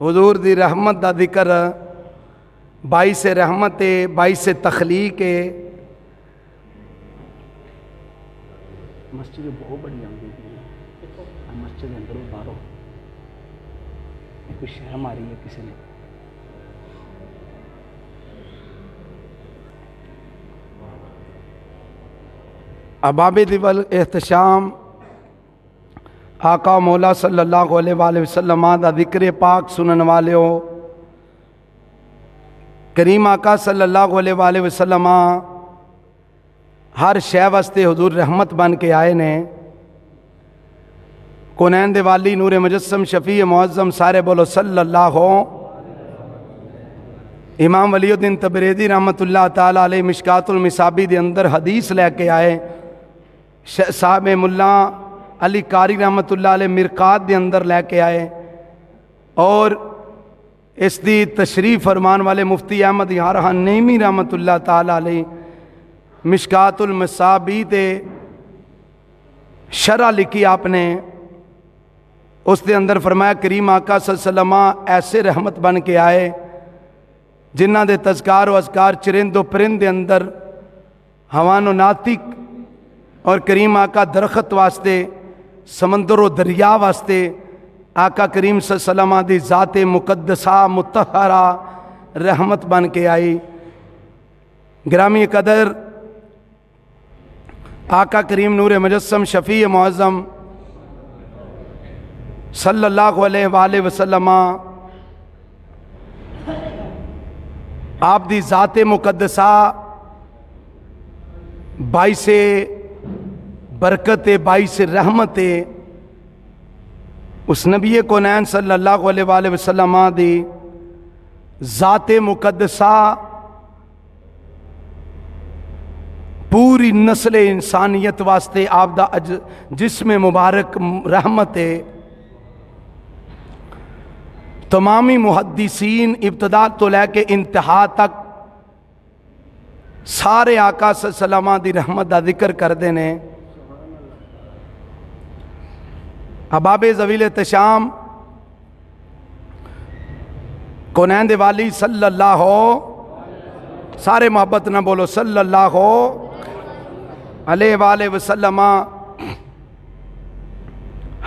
حضور دی رحمت دا ذکر باعث رحمت ہے، باعث تخلیق ہے۔ مسجد بہت بڑی آتی ہے، مسجد اندر اتارو کوئی شہ ماری ہے کسی نے۔ اباب دیول احتشام آقا مولا صلی اللہ علیہ وآلہ وسلم دا ذکر پاک سنن والے ہو۔ کریم آقا صلی اللہ علیہ وآلہ وسلم ہر شے واسطے حضور رحمت بن کے آئے نے۔ کونین دے والی نور مجسم شفیع معظم سارے بولو صلی اللہ ہو۔ امام ولی الدین تبریزی رحمت اللہ تعالیٰ علیہ مشکات المصابی دے اندر حدیث لے کے آئے۔ صاحب ملا علی قاری رحمت اللہ علیہ مرقات دے اندر لے کے آئے، اور اس دی تشریف فرمان والے مفتی احمد یارحان نیمی رحمت اللہ تعالیٰ علیہ مشکات المصابی دے شرح لکھی آپ نے، اس دے اندر فرمایا کریم آقا صلی اللہ علیہ وسلم ایسے رحمت بن کے آئے جنہ دے تذکار و اذکار چرند و پرند دے اندر ہوان و ناطق، اور کریم آقا درخت واسطے، سمندر و دریا واسطے، آقا کریم صلی اللہ علیہ وسلم دی ذات مقدسہ مطہرہ رحمت بن کے آئی۔ گرامی قدر آقا کریم نور مجسم شفیع معظم صلی اللہ علیہ وآلہ وسلم آپ دی ذات مقدسہ باعث برکت باعث رحمت، اس نبی کونین صلی اللہ علیہ وآلہ وسلم دی ذات مقدسہ پوری نسل انسانیت واسطے آپ دا جسم مبارک رحمت ہے۔ تمامی محدثین ابتدا تو لے کے انتہا تک سارے آقا صلی اللہ علیہ وسلم دی رحمت دا ذکر کر دینے۔ احباب ذویل احتشام کونین دے والی صلی اللہ ہو، سارے محبت نہ بولو صلی اللہ ہو علیہ وآلہ وسلم،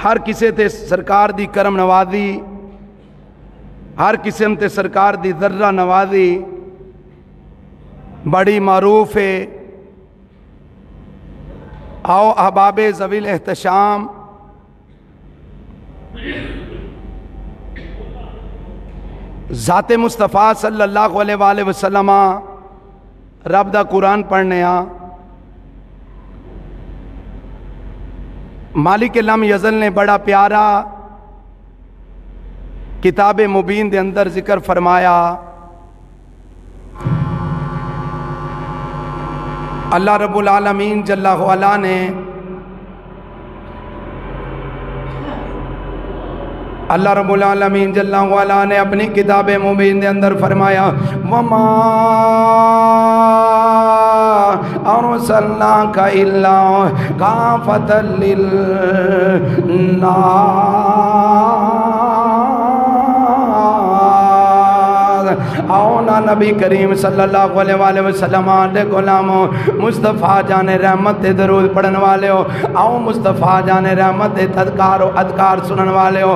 ہر کسے تے سرکار دی کرم نوازی، ہر قسم تے سرکار دی ذرہ نوازی بڑی معروف ہے۔ آؤ احباب ذویل احتشام ذات مصطفیٰ صلی اللہ علیہ وآلہ وسلم رب دا قرآن پڑھنے مالک لم یزل نے بڑا پیارا کتاب مبین دے اندر ذکر فرمایا۔ اللہ رب العالمین جل وعلا نے اپنی کتاب مبین دے اندر فرمایا وَمَا أَرْسَلْنَاكَ إِلَّا كَافَةً لِلنَّاسِ۔ آؤ نا نبی کریم صلی اللہ علیہ وآلہ وسلم دے غلاموں، مصطفیٰ جان رحمت دے درود پڑھن والے ہو، آؤ مصطفیٰ جان رحمت دے تذکار و اذکار سنن والے ہو۔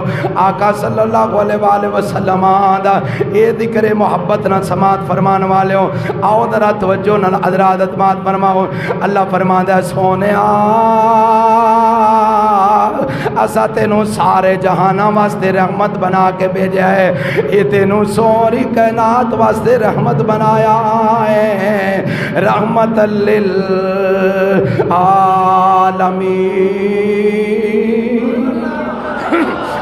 آقا صلی اللہ علیہ وآلہ وسلم دا اے ذکر محبت نہ سماعت فرمان والے ہو، آؤ ذرا توجہ نہ حضرات اتماد فرماؤ۔ اللہ فرماتا ہے سونیا اسا تینوں سارے جہاناں واسطے رحمت بنا کے بھیجا ہے، یہ تینوں سوری کائنات واسطے رحمت بنایا ہے، رحمت للعالمین۔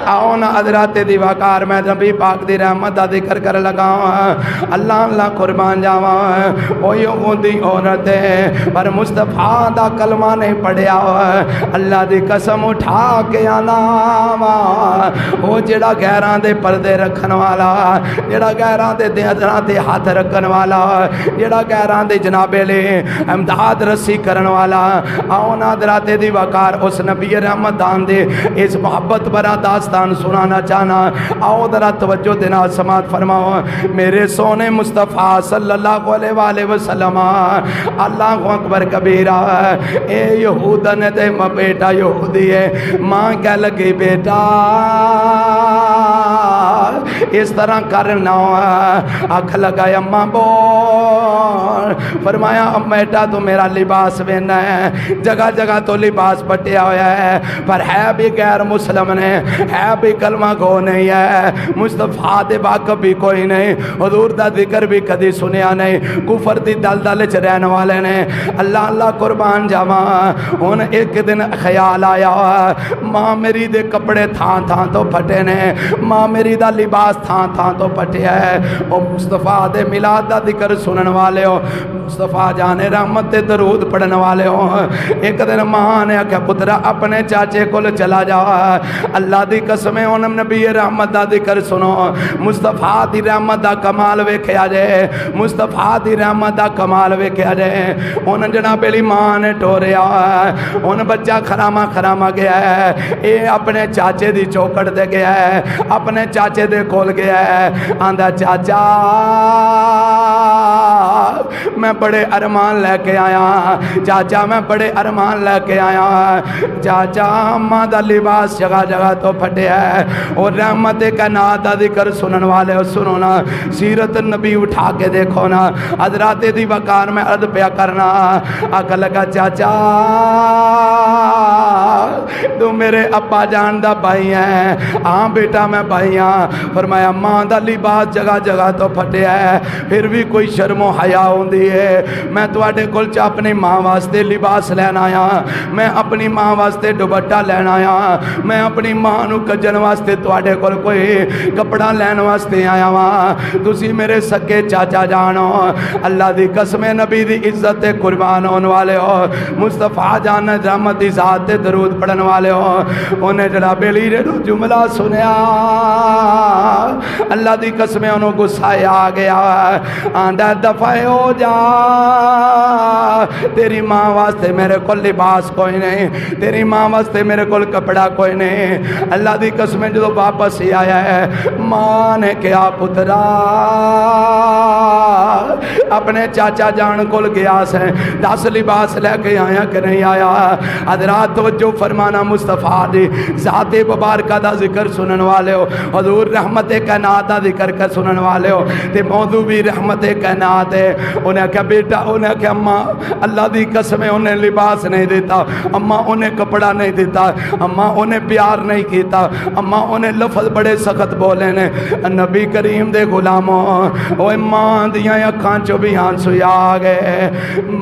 آؤ نا حضرات دیواکار میں نبی پاک دی رحمت دا ذکر کر لگا ہوں۔ اللہ اللہ قربان جاواں، وہی اونی عورت ہے پر مصطفیٰ دا کلمہ نہیں پڑھیا، اللہ دی قسم اٹھا کے آنا وہ جڑا غیراں دے پردے رکھن والا، جڑا غیراں دے دہدراں دے ہاتھ رکھن والا، جڑا غیراں دے جنابے لے امداد رسی کرن والا۔ آؤ نا حضرات دیواکار اس نبی رحمت دان دے اس محبت برا داستان داستان سنانا چاہنا. آؤ ذرا توجہ دینا سماعت فرماؤ. میرے سونے مصطفیٰ صلی اللہ علیہ وآلہ وسلم اللہ اکبر کبیرہ. اے یہودن دے بیٹا یہودی ہے. ماں کہہ لگی بیٹا اس طرح کرنا. آنکھ لگایا اماں بول. فرمایا بیٹا تو میرا لباس بہنا ہے. جگہ جگہ تو لباس پٹیا ہوا ہے پر ہے بھی غیر مسلم نے, ہے بھی کلمہ گو نہیں ہے. مصطفیٰ دے واقف بھی کوئی نہیں. حضور دا ذکر بھی کدی سنیا نہیں. کفر دی دلدل چ رہن والے نے. اللہ اللہ قربان جاواں. ہن ایک دن خیال آیا ماں میری دے کپڑے تھان تھان تو پھٹے نے. ماں میری دا لباس تھان تھان تو پھٹیا ہے. او مصطفیٰ دے میلاد دا ذکر سنن والے ہو, مصطفیٰ جان رحمت تے درود پڑھن والے ہو. ایک دن ماں نے آکھیا پترا اپنے چاچے کول چلا جا. اللہ دی قسم ہے انہوں نبی رحمت دا ذکر سنو. مصطفیٰ دی رحمت دا کمال ویکھیا جے. مصطفیٰ دی رحمت دا کمال ویکھیا جے. انہوں جناب علی ماں نے ٹوریا. ان بچہ خراما خراما گیا ہے. اے اپنے چاچے دی چوکٹ دے گیا ہے. اپنے چاچے دے کول گیا ہے. آندا چاچا میں بڑے ارمان لے کے آیا. چاچا میں بڑے ارمان لے کے آیا. چاچا اماں دا لباس جگہ جگہ تو پھٹے ہے. اور رحمت کائنات دا ذکر سنن والے ہو سنو نا. سیرت نبی اٹھا کے دیکھو نا. حضرات دی وقار میں عرض پیا کرنا. آقا لگا چاچا تو میرے ابا جان دا بھائی ہیں. ہاں بیٹا میں بھائی ہاں. فرمایا ماں دا لباس جگہ جگہ تو پھٹے ہے پھر بھی کوئی شرم و حیا ہوندی ہے. میں تواڈے کول چ اپنی ماں واسطے لباس لینا آیا. میں اپنی ماں واسطے دوپٹہ لینا آیا. میں اپنی ماں نو کجن واسطے تواڈے کول کوئی کپڑا لین واسطے آیا وا. تسی میرے سکے چاچا جانو. اللہ دی قسم نبی دی عزت تے قربان ہون والے ہو. مصطفیٰ جان رحمت دی ذات تے درود پڑھن والے ہو. انہیں جناب علی نے جملہ سنیا. اللہ دی قسم انہوں غصہ آ گیا. آندا دفع ہو جا. تیری ماں واسطے میرے کو لباس کوئی نہیں. تیری ماں واسطے میرے کو کپڑا کوئی نہیں. اللہ دی قسم جو واپس ہی آیا ہے ماں نے کیا پترا اپنے چاچا جان کول گیا سے 10 لباس لے کے آیا کہ نہیں آیا. حضرات توجہ فرمانا. مصطفیٰ دی ذات مبارکہ دا ذکر سنن والے ہو. حضور رحمت کائنات دا ذکر کر سنن والے ہو. تے موضوع بھی رحمت کائنات ہے. انہیں کہا بیٹا انہیں کہا اماں اللہ دی قسم انہیں لباس نہیں دیتا. اماں انہیں کپڑا نہیں دیتا. اماں انہیں پیار نہیں کیتا. اماں انہیں لفظ بڑے سخت بولے نے. نبی کریم دے غلاموں اوے ماں دیاں اکھاں چوں بھی آنسو آ گئے.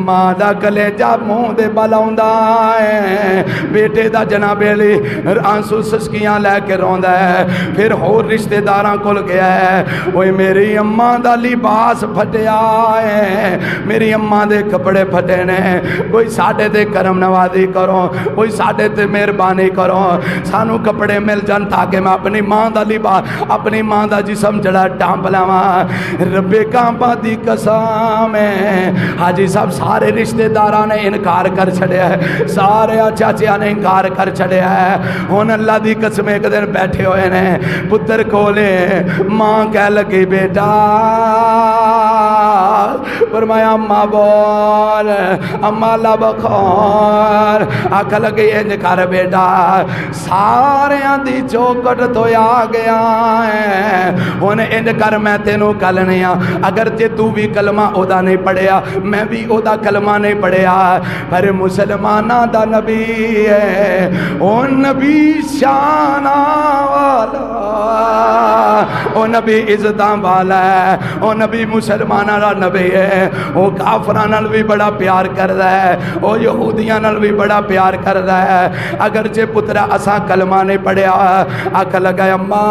ماں دا کلیجہ منہ دے بل آوندا ہے. بیٹے دا جناب علی آنسو سسکیاں لے کے روندا ہے. پھر ہور رشتہ داراں کول گیا ہے. اوے میری اماں دا لباس پھٹیا ہے. میری اماں دے کپڑے پھٹے نے. کوئی ساڈے تے کرم نوازی کرو. کوئی ساڈے تے مہربانی کرو. سانو کپڑے مل جان تاکہ میں اپنی ماں دا لباس اپنی ماں دا جسم جڑا ٹانپ لواں. رب کعبہ دی قسم ہے حاجی صاحب سارے رشتہ داراں نے انکار کر چھڑیا ہے. سارے چاچیاں نے انکار کر چھڑیا ہے. ہن اللہ دی قسم ایک دن بیٹھے ہوئے نے پتر کولے. ماں کہہ لگی بیٹا فرمایا اماں بول. اماں لب کھول. آکھ لگی انج کر بیٹا ساریاں دی چوکٹ تو آ گیا ہے. ہن انج کر میں تینوں کلنے آ. اگر جے تو بھی کلمہ او دا نہیں پڑھیا میں بھی او دا کلمہ نہیں پڑھیا پر مسلمانہ دا نبی ہے. او نبی شانہ والا. او نبی عزتاں والا ہے. او نبی مسلمانہ دا نبی ہے. او کافراں نال بھی بڑا پیار کردا ہے. او یہودیاں نال بھی بڑا پیار کردا ہے. اگر جے پترا اساں کلمہ نہیں پڑھیا آکھ لگا اماں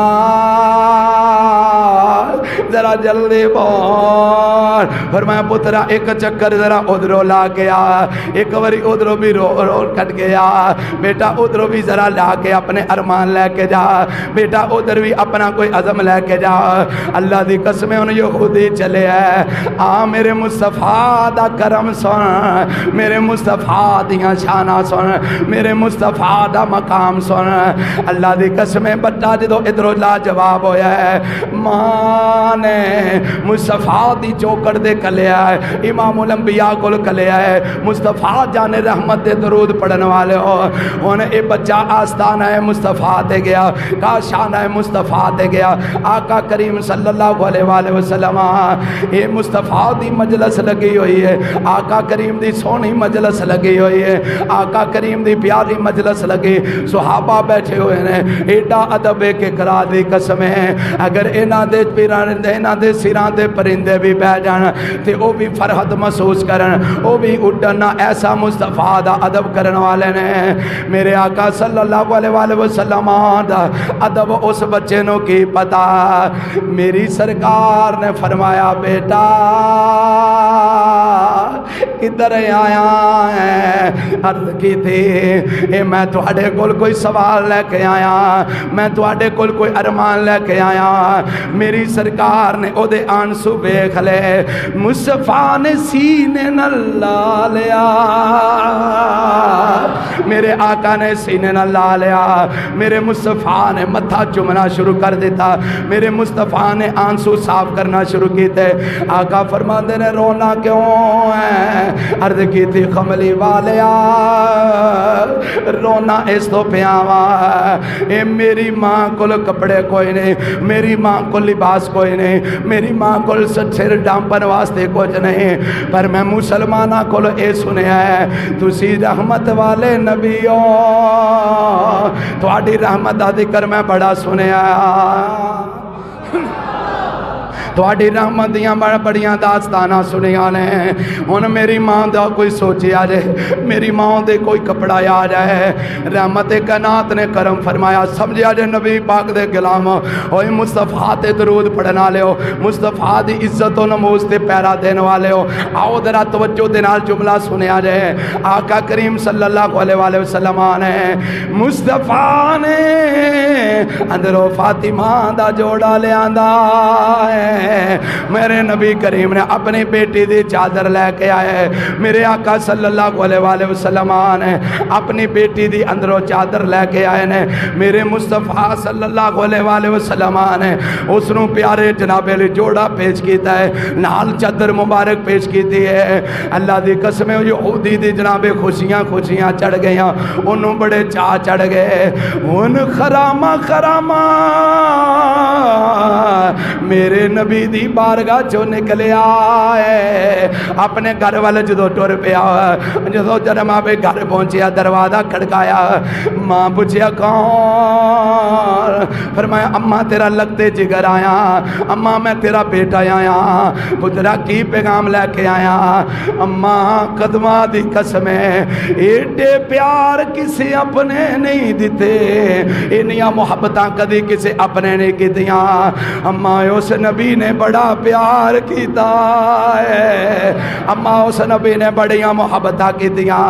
ذرا جلدی بول۔ فرمایا پترا ایک چکر ذرا ادھروں لا کے آ، ایک باری ادھروں بھی رو کٹ گیا، بیٹا ادھروں بھی ذرا لا کے اپنے ارمان لے کے جا، بیٹا ادھر بھی اپنا کوئی عزم لے کے جا۔ اللہ دی قسم ان یہودی چلے ہے، آ میرے مصطفیٰ دا کرم سن، میرے مصطفیٰ دیاں شانہ سن، میرے مصطفیٰ دا مقام سن۔ اللہ دی قسم بٹا جدو ادھروں لا جواب ہویا ہے، ماں نے مصطفیٰ دی چوکڑ دے کلیا ہے، امام الانبیاء کل کلیا ہے، مصطفیٰ جانے رحمت دے درود پڑھن والے ہو، انہیں اے بچہ آستانہ مصطفیٰ دے گیا، کاشانہ مصطفیٰ دے گیا۔ آقا کریم صلی اللہ علیہ وآلہ وسلم اے مصطفیٰ دی مجلس لگی ہوئی ہے، آقا کریم دی سونی مجلس لگی ہوئی ہے، آقا کریم دی پیاری مجلس لگی، صحابہ بیٹھے ہوئے ہیں، ایڈا ادب کے کرا دی قسم ہے، اگر انہاں دے پیران دے انہاں دے سران دے پرندے بھی بہ جان تے او بھی فرحت محسوس کرن، او بھی اڈنا، ایسا مصطفیٰ دا ادب کرن والے نے۔ میرے آقا صلی اللہ علیہ وآلہ وسلم دا ادب اس بچے نو کی پتا، میری سرکار نے فرمایا بیٹا کدھر آیا ہے؟ عرض کی تھی اے میں تواڈے کول کوئی سوال لے کے آیا، میں تواڈے کول کوئی ارمان لے کے آیا۔ میری سرکار نے او دے آنسو ویکھ لے، مصطفیٰ نے سینے نال لا لیا، میرے آقا نے سینے نال لا لیا، میرے مصطفیٰ نے متھا چومنا شروع کر دیتا، میرے مصطفیٰ نے آنسو صاف کرنا شروع کیتے۔ آقا فرماندے نے رونا کیوں ہے؟ عرض کی تھی خملی والیا رونا اس تو پیاوا، اے میری ماں کول کپڑے کوئی نہیں، میری ماں کول لباس کوئی نہیں، میری ماں کول سر ڈامپن واسطے کچھ نہیں، پر میں مسلمانہ کول اے سنیا ہے تسی رحمت والے نبی ہو، تواڈی رحمت دا ذکر میں بڑا سنیا، تواڈی رحمت دیاں بڑیاں داستاناں سنیاں نے۔ ہن میری ماں دا کوئی سوچے آ جائے، میری ماں دے کوئی کپڑا آ جائے، رحمت کائنات نے کرم فرمایا، سمجھا جے نبی پاک دے غلام اوے مصطفیٰ تے درود پڑھن والے ہو، مصطفیٰ دی عزت و نموز تے پیرا دین والے ہو، آؤ ذرا توجہ دے نال جملہ سنیا جائے۔ آقا کریم صلی اللہ علیہ وآلہ وسلم نے مصطفیٰ نے اندروں فاطمہ دا جوڑا لے آندا ہے، میرے نبی کریم نے اپنی بیٹی دی چادر لے کے آئے، میرے آقا صلی اللہ علیہ وآلہ وسلم نے اپنی بیٹی دی اندروں چادر لے کے آئے نے، میرے مصطفیٰ صلی اللہ علیہ وآلہ وسلم نے اس نو پیارے جناب علی جوڑا پیش کیتا ہے، نال چادر مبارک پیش کیتی ہے۔ اللہ دی قسم یہودی دی جناب خوشیاں چڑھ گئیاں، انہوں بڑے چاہ چڑھ گئے، ان خرامہ میرے نبی دی بارگاہ جو نکلے آئے، اپنے گھر والے جدو ٹر پیا، جدو جناب گھر پہنچیا دروازہ کھڑکایا، ماں پوچھیا کون؟ فرمایا اماں تیرا لگتے جگر آیا، اماں میں تیرا بیٹا آیا، پترا کی پیغام لے کے آیا؟ اماں قدمہ دی قسمیں ایڈے پیار کسی اپنے نہیں دیتے، انیاں محبتاں کدی کسی اپنے نہیں کی دیاں، اماں اس نبی نے بڑا پیار کیتا ہے، اماں اس نبی نے بڑیاں محبتاں کی دیاں،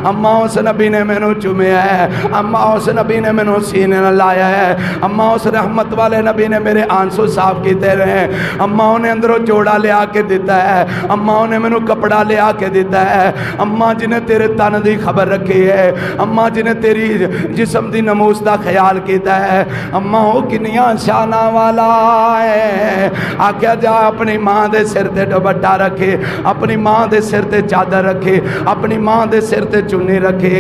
اماں اس نبی نے میں نو چومیا ہے، اماں اس نبی نے میں نو سینے نہ لایا ہے، اماں اس رحمت والے نبی نے میرے آنسو صاف کیتے رہے، اماں انہیں اندروں جوڑا لے آکے دیتا ہے، اماں انہیں میں نو کپڑا لے آکے دیتا ہے، اماں جنہیں تیرے تن دی خبر رکھی ہے، اماں جنہیں تیری جسم دی نموز دا خیال کیتا ہے، اماں ہو کنیاں شانہ والا ہے، آکیا جا اپنی ماں دے سر تے دوپٹہ رکھے، اپنی ماں دے سر تے چادر رکھے، اپنی ماں دے سر تے چنی رکھے،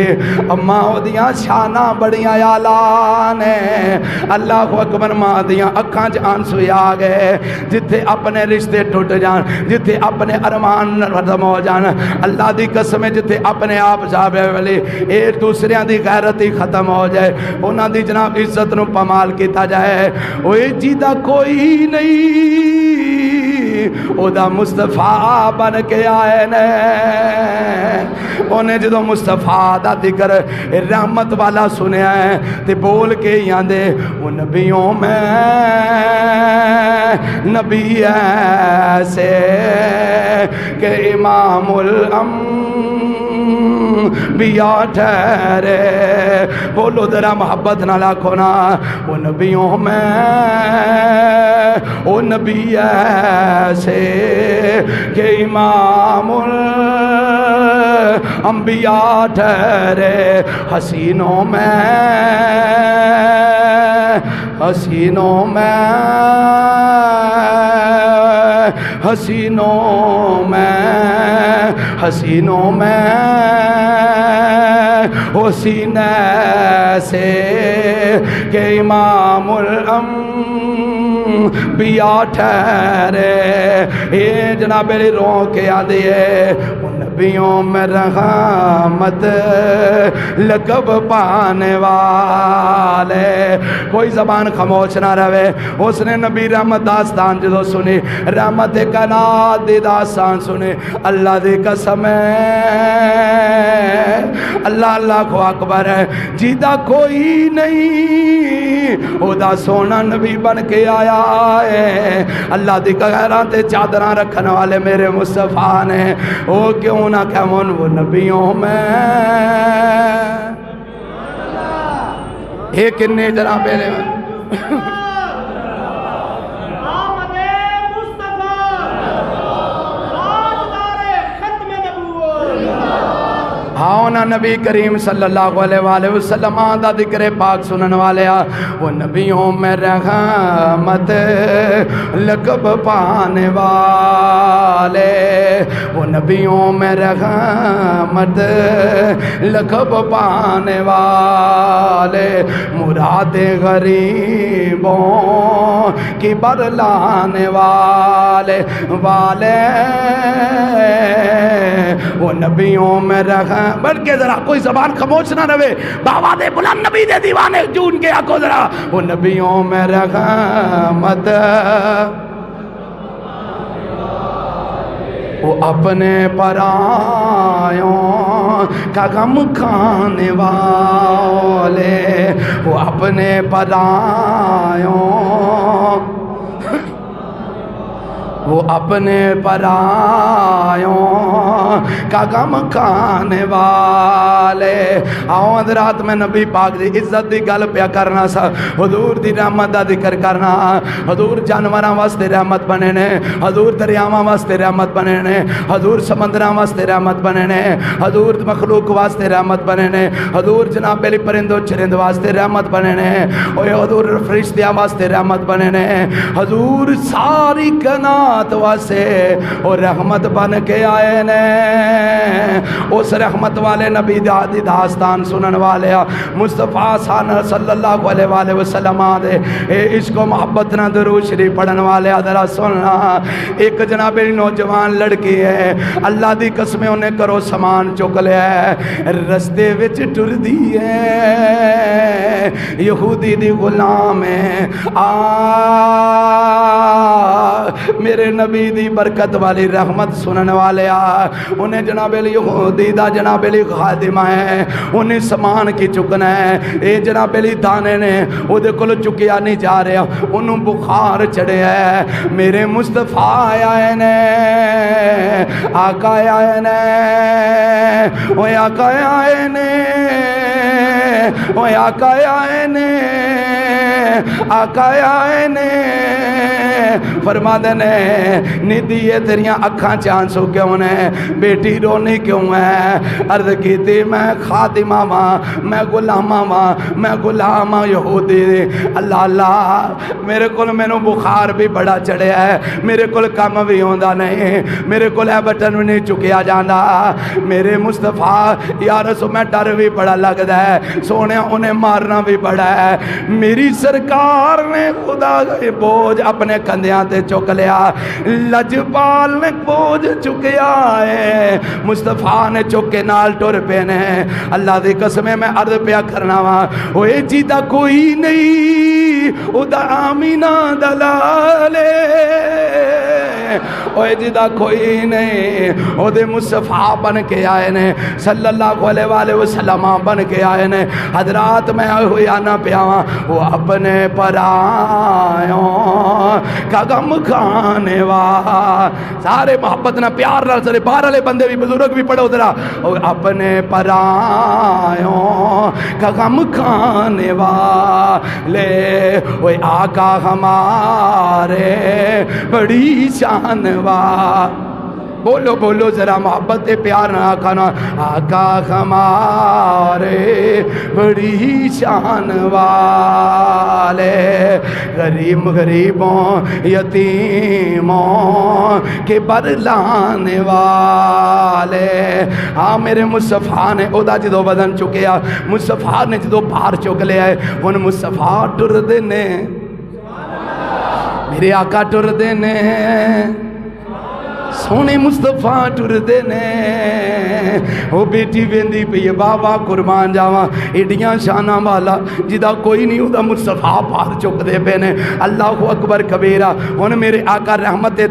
اماں دیاں شانہ بڑیاں یالان ہے، اللہ اکبر، ماں دیاں اکھاں چ آنسو آ گئے، جتھے اپنے رشتے ٹوٹ جان، جتھے اپنے ارمان ختم ہو جان، اللہ دی قسم جتھے اپنے آپ جاوے والے ایک دوسریاں دی غیرت ہی ختم ہو جائے، انہاں دی جناب عزت نو پامال کیتا جائے، اوے جیدہ کوئی نہیں او دا مصطفیٰ بن کے آئے نے انہیں جدو مصطفیٰ دا ذکر رحمت والا سنیا ہے تے بول کے یہاں دے وہ نبیوں میں نبی ایسے کہ امام الانبیاء ٹھہرے بولو ذرا محبت نہ لاکھو نا وہ نبیوں میں وہ نبی ایسے کہ امام الانبیاء ٹھہرے حسینوں میں حسینوں میں حسینوں میں حسینوں میں حسین سے کہ امام الانبیاء ٹھہرے یہ جناب علی رو کے آدھی ہے نبیوں میں رحمت لقب پانے والے کوئی زبان خاموش نہ رہے اس نے نبی رحمت داستان جدو سنی رحمت کائنات دی داستان سنی اللہ دی قسم ہے اللہ اللہ کو اکبر ہے جیدہ کوئی نہیں او دا سونا نبی بن کے آیا ہے اللہ دی غیران تے چادران رکھنے والے میرے مصطفیٰ نے او کیوں نہ کہون وہ نبیوں میں ایک انہیں جناب پہلے میں آؤنا نبی کریم صلی اللہ علیہ وسلم آدھا ذکر پاک سنن والے وہ نبیوں میں رحمت لقب پانے والے وہ نبیوں میں رحمت لقب پانے والے مراد غریبوں کی برلانے والے وہ نبیوں میں رحمت بڑھ کے ذرا کوئی زبان خاموش نہ رہے بابا دے بلند نبی دے دیوانے جون کے آکو ذرا وہ نبیوں میں رحمت وہ اپنے پرایوں کا غم کھانے والے وہ اپنے پرایوں وہ اپنے پرایوں کا غم کھانے والے آؤ حضرات میں نبی پاک دی عزت دی گل پیا کرنا سا حضور دی رحمت دا ذکر کرنا حضور جانوراں واسطے رحمت بنے نے حضور دریاواں واسطے رحمت بنے نے حضور سمندراں واسطے رحمت بنے نے حضور مخلوق واسطے رحمت بنے نے حضور جناب علی پرند و چرند واسطے رحمت بنے نے اور حضور فرشتیاں واسطے رحمت بنے نے حضور ساری کائنات واسطے اور رحمت بن کے آئے نے اس رحمت والے نبی دی داستان سنن والے مصطفیٰ صلی اللہ علیہ وسلم دے عشق و محبت نہ درود شریف پڑھن والے ذرا سننا ایک جناب نوجوان لڑکی ہے اللہ دی قسم انہیں کرو سامان چک لیا ہے رستے وچ ٹردی ہے یہودی دی غلام ہے میرے نبی دی برکت والی رحمت سنن والے انہیں جناب علی یہودی دا جناب علی خادمہ ہے انہیں سامان کی چکنا ہے اے جناب علی دانے نے وہ دے کل چکیا نہیں جا رہے انہوں بخار چڑھے ہے میرے مصطفیٰ آئے نے آقا آئے نے وہ آقا آئے نے وہ آقا آئے نے آقا آئے نے فرما دینے ندیے تیریاں اکھاں چانسو کیوں نے بیٹی رونی کیوں ہے عرض کی تھی میں خادمہ ماں میں غلامہ ماں میں غلامہ یہودی اللہ اللہ میرے کل میں نو بخار بھی بڑا چڑھے ہے میرے کل کام بھی ہوندہ نہیں میرے کل ہے بٹن بھی نہیں چکیا جانا میرے مصطفیٰ یا رسول میں ڈر بھی بڑا لگ دا ہے سونے انہیں مارنا بھی بڑا ہے میری سرکار نے خدا کے بوجھ اپنے کندیاں تے چک لیا لجپال نے بوجھ چکیا ہے مصطفیٰ نے چک کے نال ٹور پینے اللہ دی قسمیں میں عرض پیا کرنا وہاں اوے جیدہ کوئی نہیں او دا آمینہ دلالے اوے جدا کوئی نہیں او دے مصطفیٰ بن کے آئے نے صلی اللہ علیہ وآلہ وسلم بن کے آئے نے حضرات میں ہوئی آنا پیاواں وہ اپنے پرایوں کا غم کھانے والا سارے محبت نہ پیار نہ سارے باہر والے بندے بھی بزرگ بھی پڑھو ذرا اپنے پرایوں کا غم کھانے والے وہ آقا ہمارے بڑی شان والے بولو بولو ذرا محبت پیار نہ کھانا آقا ہمارے بڑی شان والے غریب غریبوں یتیموں کے برلانے والے ہاں میرے مصطفیٰ نے او دا جدو بدن چکیا مصطفیٰ نے جدو بھار چک لیا ہے ان مصطفیٰ ٹر دینے میرے آقا ٹر دینے سونے مصطفیٰ ٹر دینے وہ بیٹی بیندی پہ یہ بابا قربان جاواں ایڈیاں شانہ والا جدا کوئی نہیں ہوتا مصطفیٰ پار چک دے پینے اللہ اکبر کبیرہ ان میرے آقا رحمت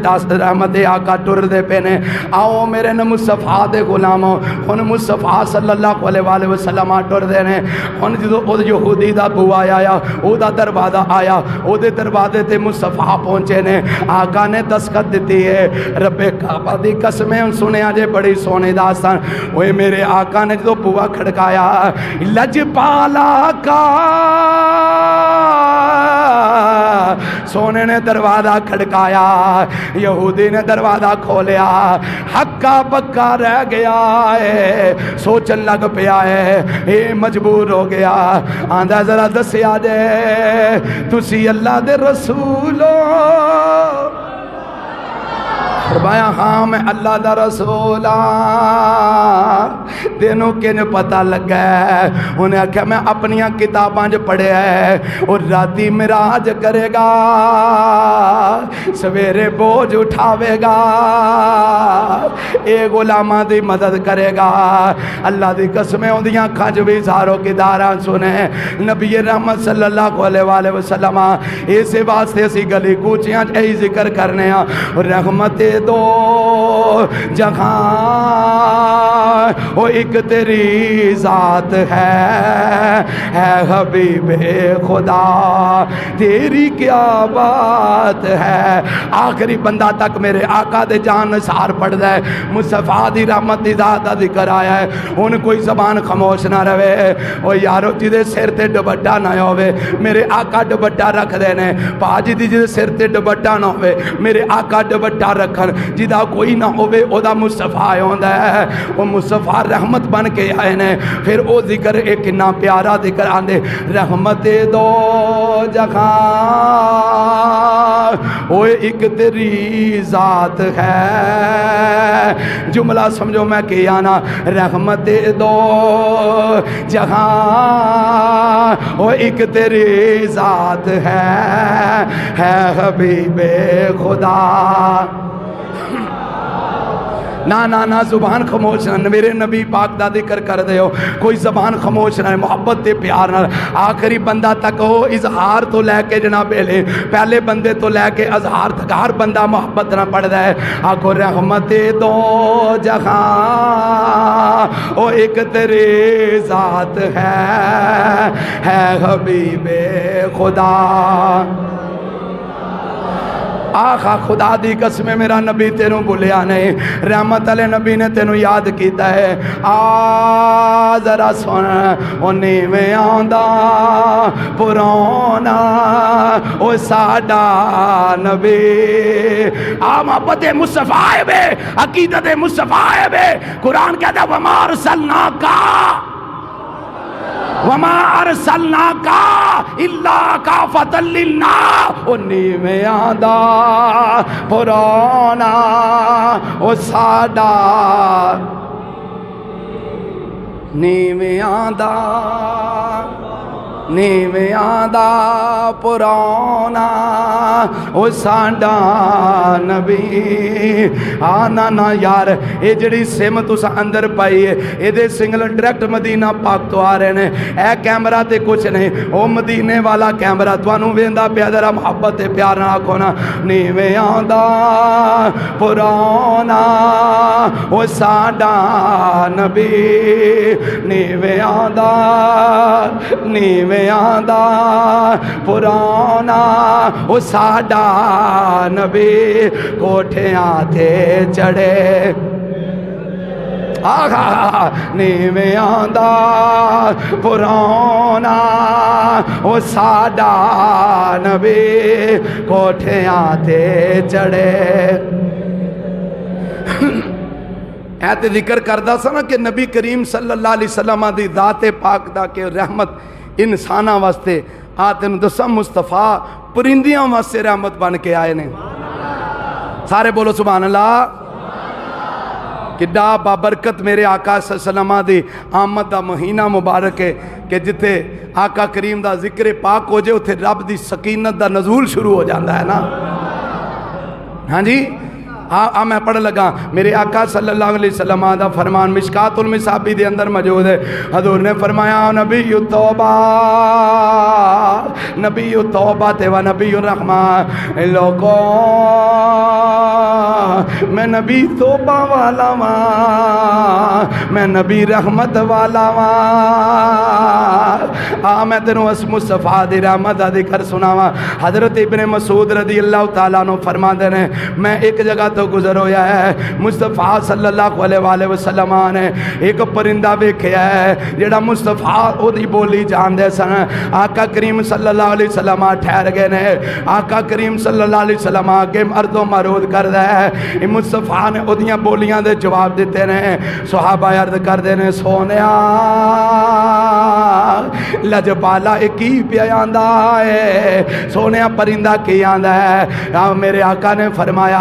آقا ٹر دے پینے آؤ میرے نے مصطفیٰ دے غلاموں ان مصطفیٰ صلی اللہ علیہ وآلہ وسلم ٹر دینے ان جدو او یہودی دا بوا آیا او دا دروازہ آیا او دے دروازے تے مصطفیٰ پہنچے نے آقا نے دستخط دیتی ہے رب کعبہ دی قسمیں سنے آجے بڑی سونے داستان وہ میرے آقا نے جو بوا کھڑکایا لجپالا کا سونے نے دروازہ کھڑکایا یہودی نے دروازہ کھولیا حقا پکا رہ گیا ہے سوچن لگ پیا ہے یہ مجبور ہو گیا آندھا ذرا دسیا دے تسی اللہ دے رسولو فرمایا ہاں میں اللہ دا رسول تینوں کن پتہ لگا ہے انہیں کہا میں اپنیاں کتاباں جو پڑھے ہیں اور راتی مراج کرے گا سویرے بوجھ اٹھاوے گا اے غلامہ دی مدد کرے گا اللہ دی قسمیں ہوندیاں کھانچ بھی ساروں کی داران سنے نبی رحمت صلی اللہ علیہ وآلہ وسلم ایسے واسطے سی گلی کوچیاں اے ذکر کرنے ہیں رحمت دو جہاں وہ ایک تیری ذات ہے حبیب خدا تیری کیا بات ہے آخری بندہ تک میرے آقا دے جان نثار پڑھ دے مصطفیٰ دی رحمت دی ذات دا ذکر آیا ہے ان کوئی زبان خاموش نہ رہے وہ یارو جدے سر تے ڈبٹا نہ ہوئے میرے آقا ڈبٹا رکھ دینے پاجی دی جدے سر تے ڈبٹا نہ ہوئے میرے آقا ڈبٹا رکھن جدا کوئی نہ ہوئے او دا مصطفیٰ ہوندہ ہے وہ مصطفیٰ رحمت بن کے آئے نے پھر او ذکر ایک نا پیارا ذکر آندے رحمت دو جہاں وہ ایک تیری ذات ہے جملہ سمجھو میں کہ آنا رحمت دو جہاں وہ ایک تیری ذات ہے حبیب خدا نا زبان خاموش نہ میرے نبی پاک دا ذکر کر دے ہو کوئی زبان خاموش نہ محبت تے پیار نہ آخری بندہ تک ہو اظہار تو لے کے جناب لے پہلے بندے تو لے کے اظہار تک ہر بندہ محبت نہ پڑھ دے آخو رحمت دو جہاں او ایک تیری ذات ہے حبیب خدا آخا خدا دی قسم میرا نبی تینوں بھولیا نہیں رحمت علیہ نبی نے تینوں یاد کیتا ہے ذرا سن انہی میں آندہ پرانا او ساڈا نبی محبت مصطفیٰ ہے بے عقیدت مصطفیٰ ہے بے قرآن کہتا ہے وَمَا أَرْسَلْنَاكَ وَمَا أَرْسَلْنَاكَ إِلَّا كَافَةً لِلنَّاسِ انہی میں آندہ پرانا او ساڈا نیویں آندہ نیویاں دا پرانا او ساڈا نبی آنا نا یار اے جڑی سم تسا اندر پائی ہے اے دے سنگل ڈائریکٹ مدینہ پاک تو آ رہے ہیں اے کیمرہ تے کچھ نہیں او مدینے والا کیمرہ توانوں ویندا پیا ذرا محبت تے پیار نہ آکھو نا نیویاں دا پرانا او ساڈا نبی نیویاں دا پرانا او ساڈا نبی کوٹھیاں تے چڑھے آہا نیویاں دا پرانا او ساڈا نبی کوٹھیاں تے چڑھے ایت ذکر کردہ سا نا کہ نبی کریم صلی اللہ علیہ وسلم دی ذات پاک دا کہ رحمت انسانہ واسطے آتے دسا مصطفیٰ پرندیاں واسطے رحمت بن کے آئے نے سارے بولو سبحان اللہ کڈا بابرکت میرے آقا صلی اللہ علیہ وسلم دی آمد دا مہینہ مبارک ہے کہ جتے آقا کریم دا ذکر پاک ہو جائے اتھے رب دی سکینت دا نزول شروع ہو جاندہ ہے نا ہاں جی میں پڑھ لگا میرے آقا صلی اللہ علیہ وسلم دا فرمان مشکات المصابی دے اندر موجود ہے حضور نے فرمایا نبی توبہ تے و نبی الرحمہ لوگوں میں نبی توبہ والا ماں میں نبی رحمت والا ماں میں تینوں اس مصطفیٰ دی رحمت دا ذکر سناوا حضرت ابن مسعود رضی اللہ تعالیٰ عنہ فرما دے نے میں ایک جگہ تو گزر ہویا ہے مصطفیٰ صلی اللہ علیہ وسلم نے ایک پرندہ بیکھیا ہے جڑا مصطفیٰ او دی بولی جان دے سن آقا کریم صلی اللہ علیہ وسلم ٹھہر گئے نے آقا کریم صلی اللہ علیہ وسلم آگے مرد و مرود کر دے مصطفیٰ نے او دیاں بولیاں دے جواب دیتے نے صحابہ عرض کر دے نے سونیا لجپالا ایکی پیاندہ ہے سونیا پرندہ کی آندہ ہے میرے آقا نے فرمایا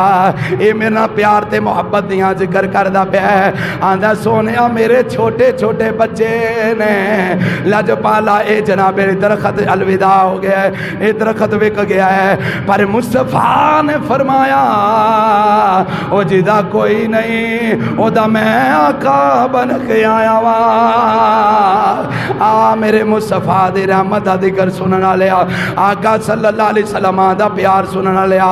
اے میرا پیار تے محبت دیاں ذکر کردہ پہ ہے آندہ سونیا میرے چھوٹے چھوٹے بچے نے لجپالا اے جناب درخت الوداع ہو گیا ہے اے درخت وک گیا ہے پر مصطفیٰ نے فرمایا او جدہ کوئی نہیں او دا میں آقا بن کے آیا وا میرے مصطفیٰ دی رحمت دا ذکر سننا لیا آقا صلی اللہ علیہ وسلم دا پیار سننا لیا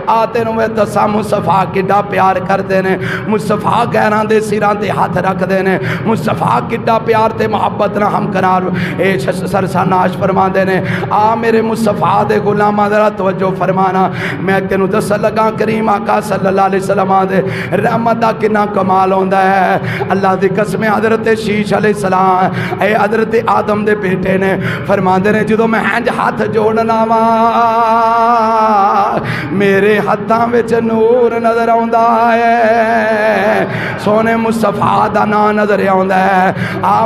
آتے نوے دسا مصطفیٰ کڈا پیار کر دینے مصطفیٰ گہران دے سیران دے ہاتھ رکھ دینے مصطفیٰ کڈا پیار تے محبت نہ ہم کنار اے سرساناش فرما دینے میرے مصطفیٰ دے غلامہ ذرا توجہ فرمانا میں تینوں دس لگا کریم آقا صلی اللہ علیہ وسلم دے رحمت دا کنا کمال ہوندہ ہے اللہ دی قسم حضرت شیش علیہ السلام اے حضرت آدم دے بیٹے نے فرما دینے جدو میں ہنج ہاتھ جوڑنا وا میرے ہاتھاں وچ نور نظر آندا ہے سونے مصطفیٰ دا نا نظر آندا ہے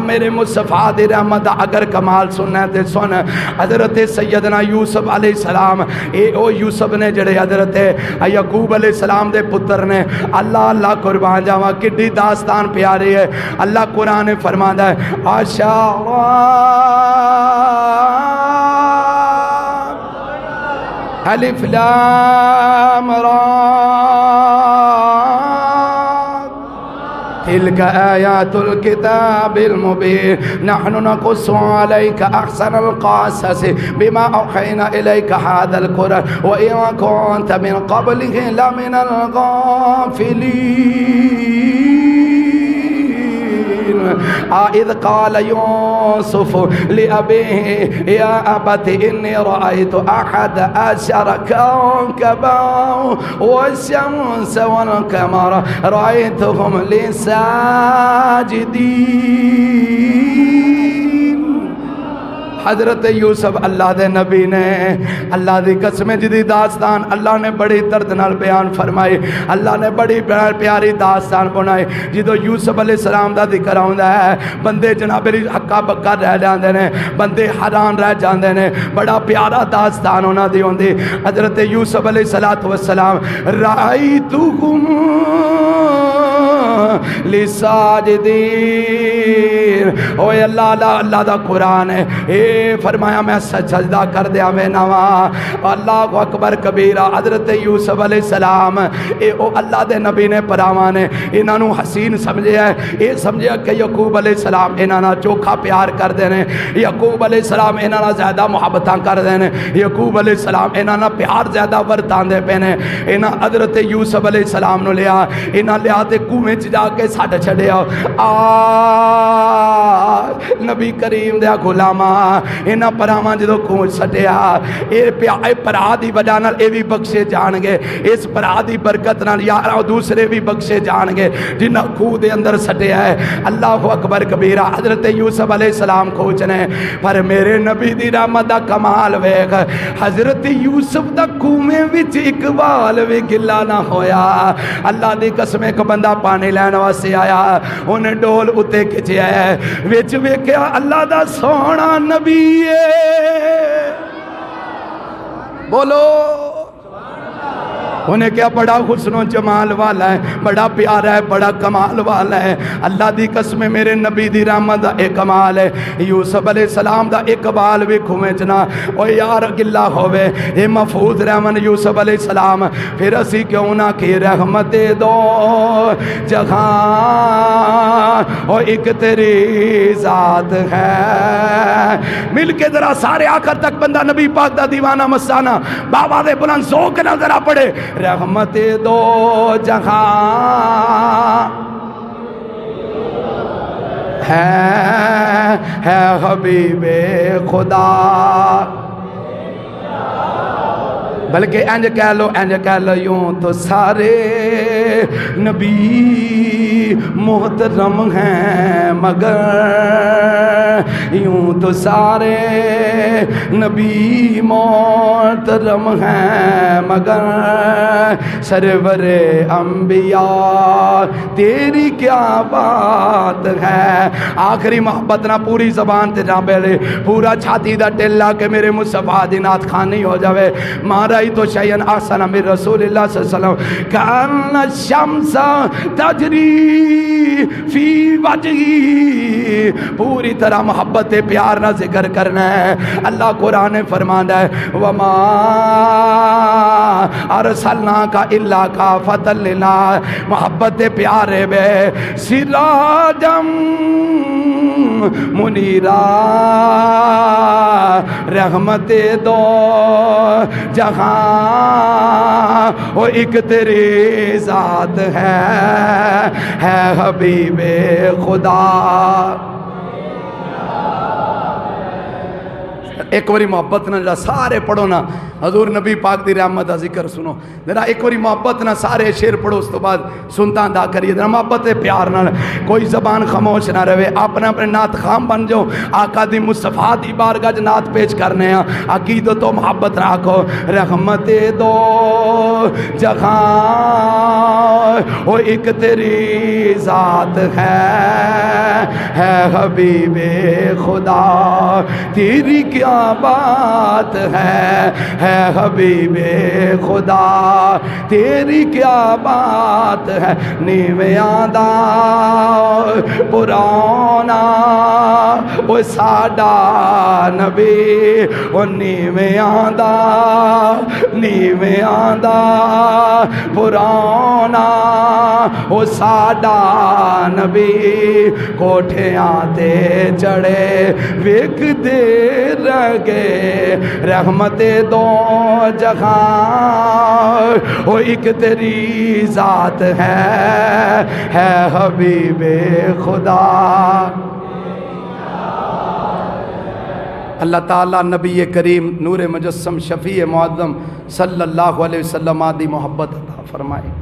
میرے مصطفیٰ دی رحمت دا اگر کمال سننا تے سن حضرت سیدنا یوسف علیہ السلام اے او یوسف نے جڑے حضرت یعقوب علیہ السلام دے پتر نے اللہ اللہ قربان جاواں کڈی داستان پیاری ہے اللہ قرآن نے فرمایا ہے الف لام را تلك آيات الكتاب المبين نحن نقص عليك أحسن القصص بما أوحينا إليك هذا القرآن وإن كنت من قبله لمن الغافلين إذ قال يوسف لأبيه يا أبت إني رأيت أحد عشر كوكبا والشمس والقمر رأيتهم لي ساجدين حضرت یوسف اللہ دے نبی نے اللہ دی قسم جدی داستان اللہ نے بڑی درد نال بیان فرمائی اللہ نے بڑی پیاری داستان بنائی جدو یوسف علیہ السلام دا ذکر آندا ہے بندے جناب ہکا بکا رہ جاندے نے بندے حیران رہ جاندے نے بڑا پیارا داستان ہونا دی ہوندی حضرت یوسف علیہ السلام رأیتکم لساجدین۔ اوے اللہ اللہ اللہ دا قرآن ہے، اے فرمایا میں سجدہ کر دیا میں نواں۔ اللہ اکبر کبیرہ۔ حضرت یوسف علیہ السلام اے او اللہ دے نبی نے پراواں نے انہاں نو حسین سمجھیا ہے، اے سمجھیا کہ یعقوب علیہ السلام انہاں نال چوکھا پیار کر دے نے، یعقوب علیہ السلام انہاں نال زیادہ محبتاں کر دے نے، یعقوب علیہ السلام انہاں نال پیار زیادہ ورتاں دے پے نے۔ انہاں حضرت یوسف علیہ السلام نو لیا، انہاں لیا تے کنویں چ جا کے سٹ چھڈیا۔ نبی کریم دے غلاماں انہاں پراواں جدوں کنویں سٹیا، اے پرا دی وجہ نال اے بھی بخشے جان گے، اس پرا دی برکت نال یار دوسرے بھی بخشے جان گے جنہاں خوہ دے اندر سٹیا ہے۔ اللہ اکبر کبیرہ۔ حضرت یوسف علیہ السلام کھوچنے پر میرے نبی دی رحمت دا کمال ویکھ، حضرت یوسف دا کنویں وچ اقبال بھی گلا نہ ہویا۔ اللہ دی قسم ایک بندہ پانی لین واسطے آیا، انہیں ڈول اتے کھچیا ہے، وچ ویکھیا اللہ دا سونا نبی ہے۔ بولو انہیں کیا بڑا حسن و جمال والا ہے، بڑا پیارا ہے، بڑا کمال والا ہے۔ اللہ دی قسم میرے نبی دی رحمت دا ایک کمال ہے۔ یوسف علیہ السلام دا اقبال بھی کھویں چنا او یار گلا ہوئے، اے محفوظ رحمن یوسف علیہ السلام پھر اسی کیوں نہ کی رحمت دو جہاں او ایک تیری ذات ہے۔ مل کے ذرا سارے آخر تک بندہ نبی پاک دا دیوانہ مستانہ بابا دے بلند ذوق نہ ذرا پڑے۔ رحمت دو جہاں ہے حبیب خدا، بلکہ انج کہہ لو یوں تو سارے نبی محترم ہیں، مگر یوں تو سارے نبی محترم ہیں، مگر سرور انبیاء تیری کیا بات ہے۔ آخری محبت نہ پوری زبان تے جا بیلے، پورا چھاتی دا ٹیلا کہ میرے مصطفیٰ دی نعت خوانی ہو جاوے۔ مارا تو شیئن آسان من رسول اللہ صلی اللہ علیہ وسلم کان الشمس تجری فی وجہی۔ پوری طرح محبت پیار نہ ذکر کرنا ہے۔ اللہ قرآن فرمانا ہے وما ارسلناک الا کافۃ للناس، محبت پیارے بے سراجم منیرا، رحمت دو جہاں وہ ایک تیری ذات ہے حبیب خدا۔ ایک باری محبت نہ جڑا سارے پڑھو نا حضور نبی پاک دی رحمت دا ذکر سنو ذرا، ایک باری محبت نہ سارے شعر پڑھو، اس تو بعد سنتا دا کریے ذرا محبت پیار نہ، کوئی زبان خاموش نہ رہے، اپنے اپنے نعت خام بن جاؤ، آقا دی مصطفیٰ دی بارگاہ نعت پیش کرنے ہیں، عقیدت و محبت رکھو۔ رحمت دو جہاں وہ ایک تیری ذات ہے حبیب خدا، تیری کیا بات ہے حبیب خدا، تیری کیا بات ہے۔ نیویاں دا پرانا وہ ساڈا نبی، وہ نیویاں دا پرانا وہ ساڈا نبی، کوٹھیاں تے چڑھے ویک دے رگے، رحمت دو جہاں وہ ایک تیری ذات ہے حبیب خدا۔ اللہ تعالیٰ نبی کریم نور مجسم شفیع معظم صلی اللہ علیہ وسلم دی محبت عطا فرمائے۔